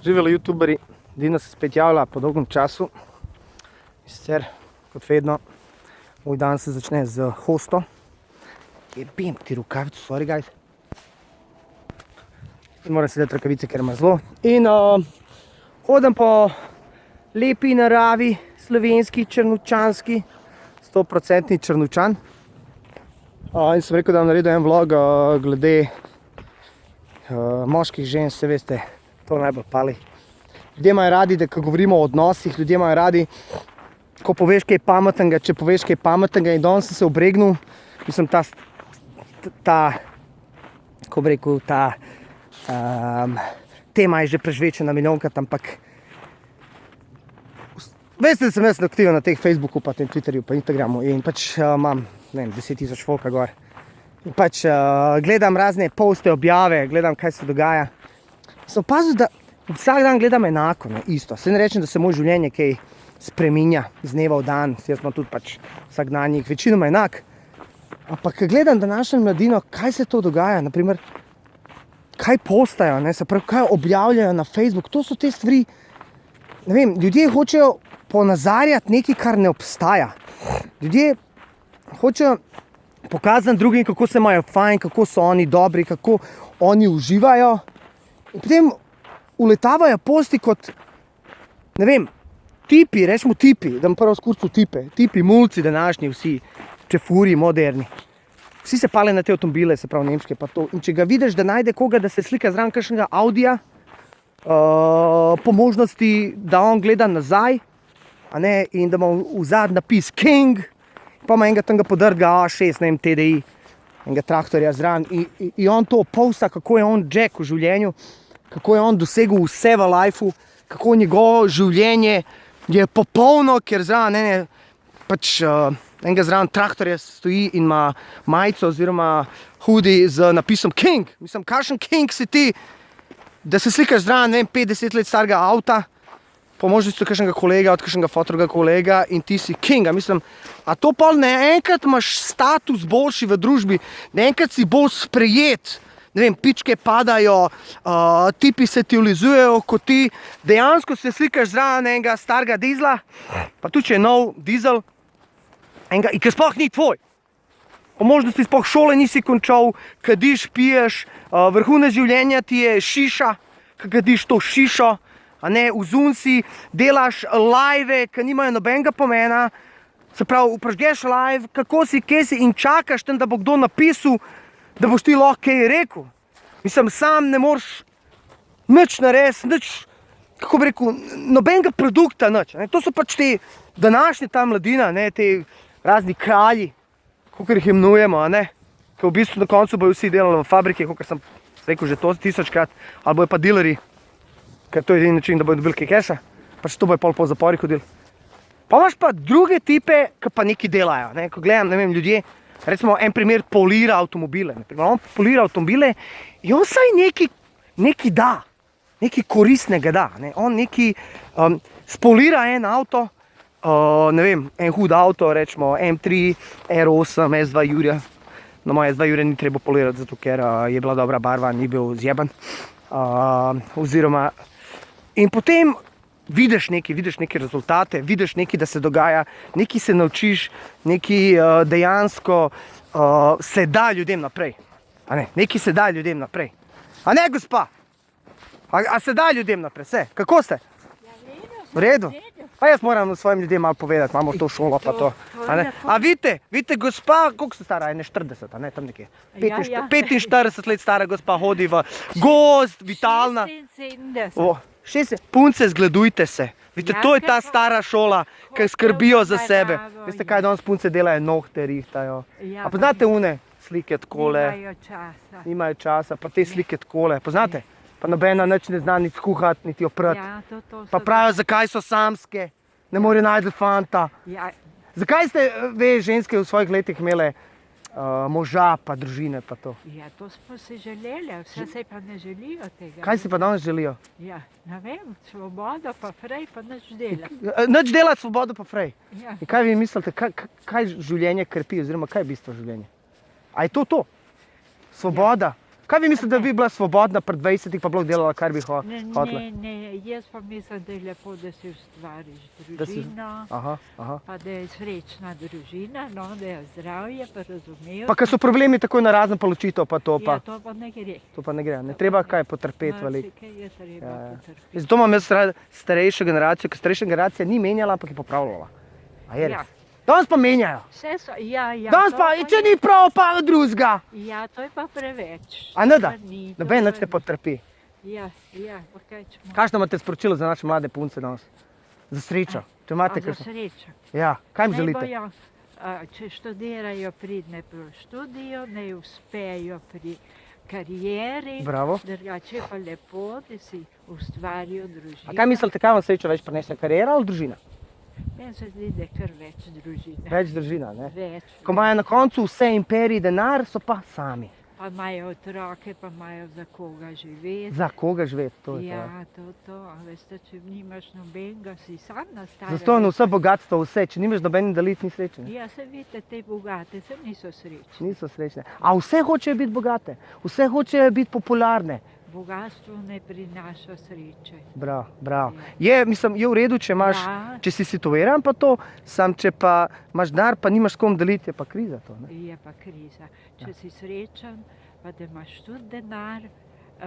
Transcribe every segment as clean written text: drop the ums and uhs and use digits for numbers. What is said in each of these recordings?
Živeli youtuberi, Dina se spet javlja po dolgem času. Sicer, kot vedno, moj dan se začne z hosto. Jebem ti rukavico, sorry guys. In moram si dati rakavice, ker ima zlo. In hodim po lepi naravi, slovenski, črnučanski, 100% črnučan. In sem rekel, da bom naredil en vlog glede moških žensk, se veste, to najbolj pali. Ljudje imajo radi, da ko govorimo o odnosih, ljudje imajo radi, ko poveš kaj pametnega, če poveš kaj pametnega. In danes sem se obregnil, mislim, kako bi rekel, tema je že prežvečena milijonkrat, ampak veste, da sem jaz aktiven na teh Facebooku, pa tem Twitterju, pa Instagramu in pač imam, ne vem, 10.000 folka gor. In pač gledam razne poste, objave, gledam, kaj se dogaja. Sem opazil, da vsak dan gledam enako, ne, isto. Se ne rečem, da se moje življenje kaj spreminja z dneva v dan, jaz imam tudi pač vsak dan njih večinoma enak. Ampak, ko gledam današnjo mladino, kaj se to dogaja, naprimer, kaj postajo, ne, se pravi, kaj objavljajo na Facebook, to so te stvari, ne vem, ljudje hočejo ponazarjati nekaj, kar ne obstaja. Ljudje hočejo pokazati drugim, kako se imajo fajn, kako so oni dobri, kako oni uživajo. In potem uletavajo posti kot, ne vem, tipi, rečemo tipi, da bom prvo skurcu tipi, mulci današnji vsi, čefuri, moderni. Vsi se pale na te avtomobile, se pravi nemške pa to. In če ga vidiš, da najde koga, da se slika zraven kakšnega Audija, po možnosti, da on gleda nazaj, a ne, in da ima v zadnji napis King, pa ima enega tanga podrga A6, ne vem, TDI, enega traktorja zraven. In on to posta, kako je on Jack v življenju, kako je on dosegel vse v lifeu, kako njegovo življenje je popolno, ker zraven pač enega zraven traktorja stoji in ima majico oziroma hoodie z napisom King. Mislim, kakšen King si ti, da se slikaš zraven, ne vem, 50 let starega avta, po možnosti kakšnega kolega, od kakšnega fotoga kolega in ti si Kinga. Mislim, a to pol naenkrat imaš status boljši v družbi, naenkrat si bolj sprejet, ne vem, pičke padajo, tipi se ti ulizujejo, ko ti dejansko se slikaš zraven enega starega dizla, pa tudi če je nov dizel, enega, in ki sploh ni tvoj. Po možnosti sploh šole nisi končal, kadiš, piješ, vrhunec življenja ti je šiša, ki kadiš to šišo, a ne, vzun si, delaš live, ki nimajo nobenega pomena, se pravi, upražgeš live, kako si, kje si in čakaš tam, da bo kdo napisal, da boš ti lahko kaj rekel. Mislim, sam ne moreš nič narediti, nič, kako bi rekel, nobenega produkta, nič. Ne? To so pač te današnje ta mladina, ne? Te razni kralji, kakor jih imenujemo, a ne? Ki v bistvu na koncu bojo vsi delali v fabriki, kakor sem rekel že to 1000krat, ali bojo pa dealerji, ker to je edini način, da bojo dobili kaj keša, pač to bojo pol po zaporih hodili. Pa imaš pa druge tipe, ki pa nekaj delajo, ne? Ko gledam, ne vem, ljudje, recimo en primer polira avtomobile, naprimer, on polira avtomobile in on saj nekaj da, nekaj koristnega da, ne? On nekaj spolira en avto, ne vem, en hud avto, rečemo M3, R8, S2 Jurja. No, moje S2 Jurja ni treba polirati, zato ker je bila dobra barva, ni bil zjeban. Oziroma, in potem vidiš neke rezultate, vidiš nekaj, da se dogaja, nekaj se naučiš, nekaj dejansko se da ljudem naprej. A ne, nekaj se da ljudem naprej. A ne, gospa? A se da ljudem naprej, vse? Kako ste? V redu? Pa jaz moram svojim ljudem malo povedati, imamo to šolo pa to. A vidite, gospa, koliko ste stara? 41, a ne, tam nekje. 45 let stara gospa hodi v gozd, vitalna. 76. Punce, zgledujte se. Vidite, to je ta stara šola, ki skrbijo za sebe. Veste, kaj danes punce delajo? Nohte rihtajo. A poznate une slike takole? Nimajo časa. Pa te slike takole, poznate? Pa nobena nič ne zna niti skuhati, niti oprati. Pa pravijo, zakaj so samske, ne morejo najti fanta. Zakaj ste ve ženske v svojih letih imele moža pa družine pa to? Ja, to smo si želeli, vse se pa ne želijo tega. Kaj si pa danes želijo? Ja, ne vem, svobodo pa frej pa nič delati. Nič delati, svobodo pa frej. Ja. In kaj vi mislite, kaj življenje krepi, oziroma kaj je bistvo življenja? A je to? Svoboda. Kaj vi mislite, da bi bila svobodna pred 20, pa bi delala, kar bi hotela? Ne, jaz pa mislim, da je lepo, da si ustvariš družino, Aha. pa da je srečna družina, no, da je zdravje, pa razumel. Pa ker so problemi tako na razno poločitev, pa to pa. Ja, to pa ne gre. To pa ne gre, ne treba kaj potrpeti veliko. Marsikaj je treba potrpeti. Zato imam jaz rad starejšo generacijo, ker starejša generacija ni menjala, ampak je popravljala. A je res? Ja. Danes pa menjajo. Vse so, ja. Danes pa, če ni prav, pa drugega. Ja, to je pa preveč. A ne da? Pa ni, to Noben pa nič ne ni. potrpi. Ja, pa kaj ćemo. Kakšno imate sporočilo za naše mlade punce danes? Za srečo. Če imate Za kakšno? srečo. Ja, kaj jim Naj želite? bojo, če študirajo, pridne pri študiju, naj uspejo pri karieri. Bravo. Drugače pa lepo, da si ustvarijo A družino. kaj mislite, kaj vam srečo več prinese, karijera ali družina? Meni se zdi, da je kar več družine. Več družina, ne? Več. Ko imajo na koncu vse imperij, denar, so pa sami. Pa imajo otroke, pa imajo za koga živeti. Za koga živeti, to je to. Ja, to. A veste, če nimaš nobenega, si sam na starem. Zato na vse bogatstvo, vse, če nimaš nobenih dalit, ni srečen. Ja, se vidite, te bogate, se niso srečni. Niso srečne. A vse hočejo biti bogate, vse hočejo biti popularne. Bogatstvo ne prinaša sreče. Bravo. Je v redu, če imaš, Ja. če si situiran pa to, sam če pa imaš denar, pa nimaš s kom deliti, je pa kriza to, ne? Je pa kriza. Če si srečen, pa da imaš tudi denar,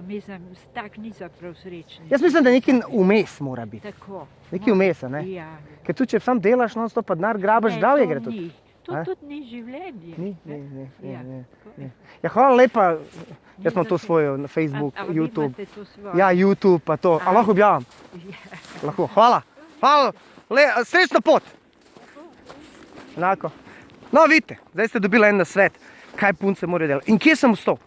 mislim, tak niso prav srečni. Jaz mislim, da nekaj vmes mora biti. Tako. Nekaj vmes, ne? Ja. Ker tudi, če sam delaš, non stop pa denar grabaš, Ne, zdravje to gre tudi. ni. To A? tudi ni življenje. Ni. Ja, tako je. Ja, hvala lepa. Jaz imam Ni to za svojo na Facebook, A vi YouTube. imate to svoje? Ja, YouTube pa to. A lahko objavim? Ja. Lahko. Hvala. Srečno pot. Enako. No, vidite, zdaj ste dobili en nasvet, kaj punce morajo delati. In kje sem ostal?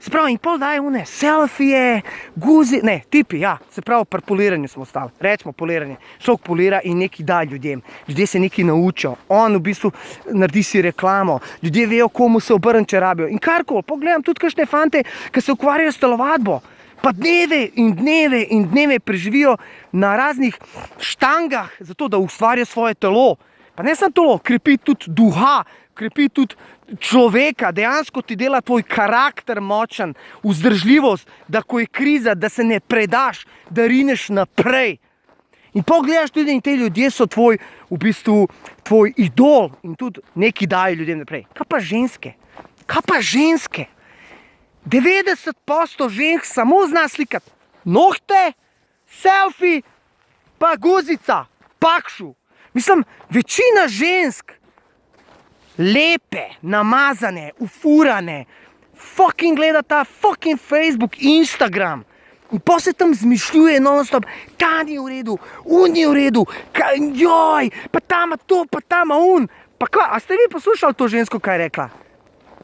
Se pravi, in pol daje une selfije, guzi, ne, tipi, ja, se pravi, pri poliranju smo ostali. Rečemo poliranje. Šok polira in nekaj da ljudem. Ljudje se nekaj naučijo. On v bistvu naredi si reklamo. Ljudje vejo, komu se obrniti, če rabijo. In karkoli, pogledam tudi kakšne fante, ki se ukvarjajo s telovadbo. Pa dneve in dneve preživijo na raznih štangah, zato da ustvarijo svoje telo. Pa ne samo telo, krepi tudi duha, krepi tudi človeka, dejansko ti dela tvoj karakter močen, vzdržljivost, da ko je kriza, da se ne predaš, da rineš naprej. In pogledaš tudi in te ljudje so tvoj, v bistvu, tvoj idol in tudi nekaj dajo ljudem naprej. Kaj pa ženske? 90% žensk samo zna slikati nohte, selfie, pa guzica, pakšu. Mislim, večina žensk, lepe, namazane, ufurane, fucking gleda ta fucking Facebook, Instagram. In pa se tam zmišljuje non-stop, ta ni v redu, un ni v redu, joj, pa tama to, pa tama un. Pa kva, a ste vi poslušali to žensko, kaj je rekla?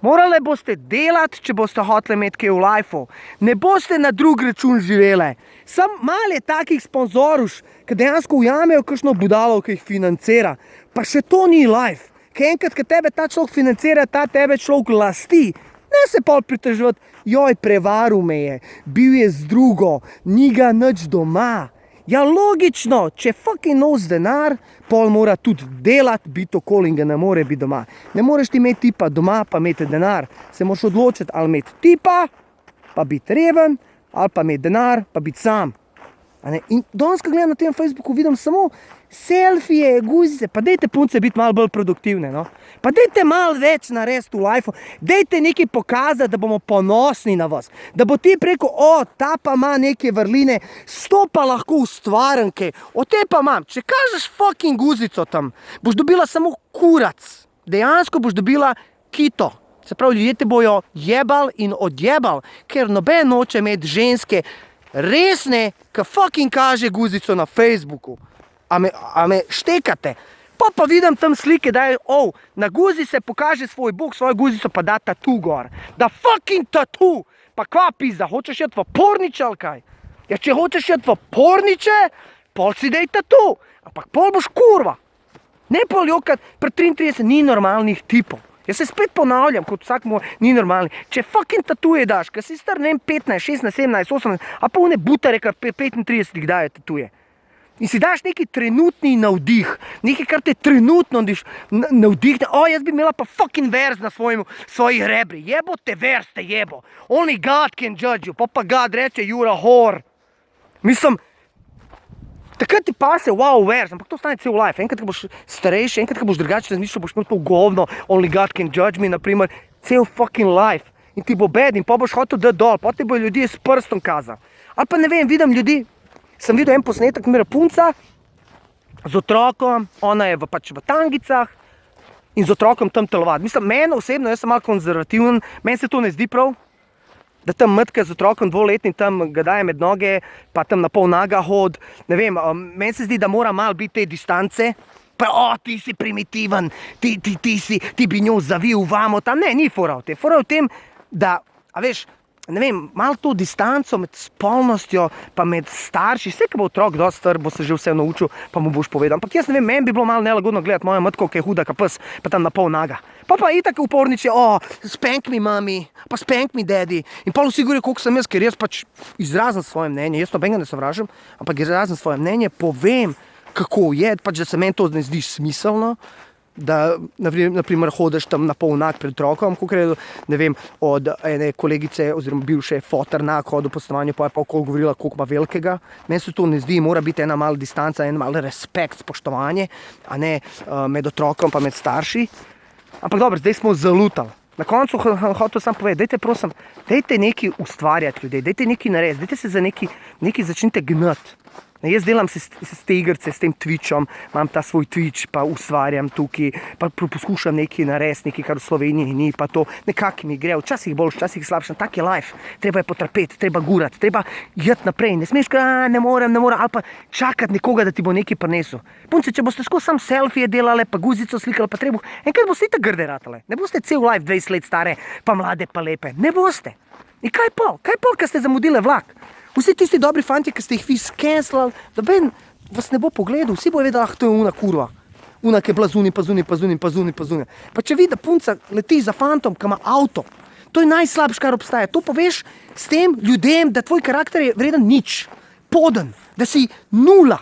Morale boste delati, če boste hoteli imeti kaj v lifeu. Ne boste na drug račun živele. Sam malo je takih sponzorov, ki dejansko ujamejo kakšno budalo, ki jih financira. Pa še to ni life. Ker enkrat, ko tebe ta človek financira, ta tebe človek lasti. Ne se pol pritoževati, joj, prevaril me je, bil je z drugo, ni ga nič doma. Ja, logično, če fucking nos denar, pol mora tudi delati, biti okoli in ga ne more biti doma. Ne moreš ti imeti tipa doma, pa imeti denar. Se moraš odločiti, ali imeti tipa, pa biti reven, ali pa imeti denar, pa biti sam. In danes, ko gledam na tem Facebooku, vidim samo selfije, guzice, pa dejte punce biti malo bolj produktivne, no. Pa dejte malo več narediti v lifeu, dejte nekaj pokazati, da bomo ponosni na vas. Da bo ti preko, ta pa ima neke vrline, sto pa lahko ustvaren kaj, te pa imam. Če kažeš fucking guzico tam, boš dobila samo kurac. Dejansko boš dobila kito. Se pravi, ljudje te bojo jebal in odjebal, ker noben noče imeti ženske resne, ki fucking kaže guzico na Facebooku. A me štekate? Pa vidim tam slike, da je, na guzi se pokaže svoj bog, svojo guzico pa da tatu gor. Da fucking tatu! Pa kva pizda, hočeš jeti v porniče ali kaj? Ja, če hočeš jeti v porniče, pol si dej tatu. Ampak pol boš kurva. Ne pol jokat, pred 33 ni normalnih tipov. Jaz se spet ponavljam, kot vsak moj, ni normalni. Če fucking tatuje daš, ker si star, ne vem, 15, 16, 17, 18, a pa one butare, kar 35 dajo tatuje. In si daš neki trenutni navdih, nekaj, kar te trenutno navdihne. Jaz bi imela pa fucking verz na svojih rebri. Jebo te verz, te jebo. Only God can judge you. Pa God reče, you're a whore. Mislim, takrat ti pase, wow, verz, ampak to stane cel life. Enkrat, ko boš starejši, enkrat, ko boš drugače razmišljal, boš imel to govno, only God can judge me, naprimer, cel fucking life. In ti bo bed in pa boš hotel dati dol, pa ti bo ljudje s prstom kazali. Ali pa ne vem, vidim ljudi, sem videl en posnetek, mera punca z otrokom, ona je pač v tangicah in z otrokom tam telovati. Mislim, meni osebno, jaz sem malo konzervativen, meni se to ne zdi prav, da tam mrtka z otrokom 2-letnim tam ga daje med noge, pa tam na pol naga hod. Ne vem, meni se zdi, da mora malo biti te distance. Pa, ti si primitiven, ti bi njo zavil vamo tam. Ne, ni fora v tem. Fora v tem, da, a veš, ne vem, malo to distanco med spolnostjo, pa med starši, vse, ki bo otrok dosti star, bo se že vse naučil, pa mu boš povedal. Ampak jaz ne vem, meni bi bilo malo nelagodno gledati mojo matko, ki je huda, ka pes, pa tam na pol naga. Pa itak uporniče, spank me mami, pa spank me daddy. In pa vsi govorijo, koliko sem jaz, ker jaz pač izrazim svoje mnenje, jaz nobenega ne sovražim, ampak izrazim svoje mnenje, povem, kako je, pač da se meni to ne zdi smiselno, da naprimer hodiš tam na pol nag pred otrokom, kakor je, ne vem, od ene kolegice oziroma bivše fotor nag hodil po stanovanju, pa je pa okoli govorila, koliko ima velikega. Meni se to ne zdi, mora biti ena mala distanca, en mal respekt, spoštovanje, a ne med otrokom pa med starši. Ampak dobro, zdaj smo zalutali. Na koncu hotel sam povedati, dajte prosim, dajte nekaj ustvarjati ljudi, dajte nekaj narediti, dajte se za nekaj začnite gnati. Jaz delam se s te igrice, s tem Twitchom, imam ta svoj Twitch, pa ustvarjam tukaj, pa poskušam nekaj narediti, nekaj, kar v Sloveniji ni, pa to nekako mi gre, včasih boljš, včasih slabše, tak je life, treba je potrpeti, treba gurati, treba jeti naprej, ne smeš, ne morem, ali pa čakati nekoga, da ti bo nekaj prinesel. Punce, če boste skozi sam selfije delale, pa guzico slikale, pa treba, enkrat boste itak grde ratale, ne boste cel life 20 let stare, pa mlade, pa lepe, ne boste. In kaj pol, kad ste zamudile vlak? Vsi tisti dobri fanti, ki ste jih vi skenslali, da ben vas ne bo pogledal, vsi bo vedel, to je una kurva. Una, ki je bila zunaj, pa zunaj. Pa če vidi, da punca leti za fantom, ki ima avto, to je najslabše, kar obstaja. To poveš s tem ljudem, da tvoj karakter je vreden nič, poden, da si nula,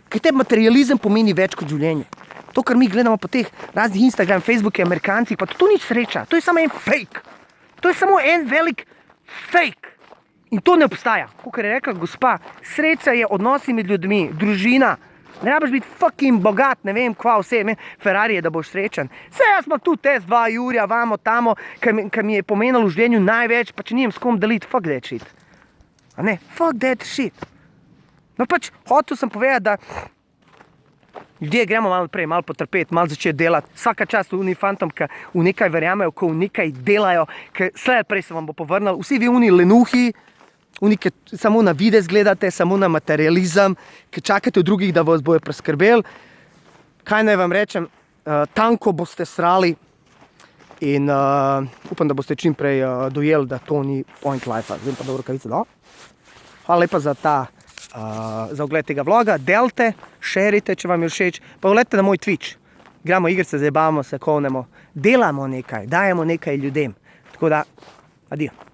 ker te materializem pomeni več kot življenje. To, kar mi gledamo po teh raznih Instagram, Facebooki, Amerikancih, pa to ni sreča, to je samo en fake. To je samo en velik fake. In to ne obstaja. Kakor je rekla gospa, sreča je odnosi med ljudmi, družina. Ne rabiš biti fucking bogat, ne vem kva vse, Ferrari je, da boš srečen. Jaz imam tu test 2 Jurja, vamo, tamo, ki mi je pomenilo v življenju največ, pa če nijem s kom deliti, fuck that shit. A ne, fuck that shit. No pač, hotel sem povedati, da ljudje gremo malo prej, malo potrpeti, malo začeti delati. Vsaka čast v fantom, ki v nekaj verjamejo, ko v nekaj delajo, ker slej prej se vam bo povrnil. Vsi vi lenuhi, ki samo na videz gledate, samo na materializem, ki čakate od drugih, da vas bojo preskrbeli. Kaj naj vam rečem, tanko boste srali in upam, da boste čim prej dojeli, da to ni point life-a. Zdaj pa dobro kavice, no? Hvala lepa za ogled tega vloga. Delite, šerite, če vam je všeč, pa vletite na moj Twitch. Igramo igrice, zabavamo se, kolnemo, delamo nekaj, dajemo nekaj ljudem. Tako da, adijo.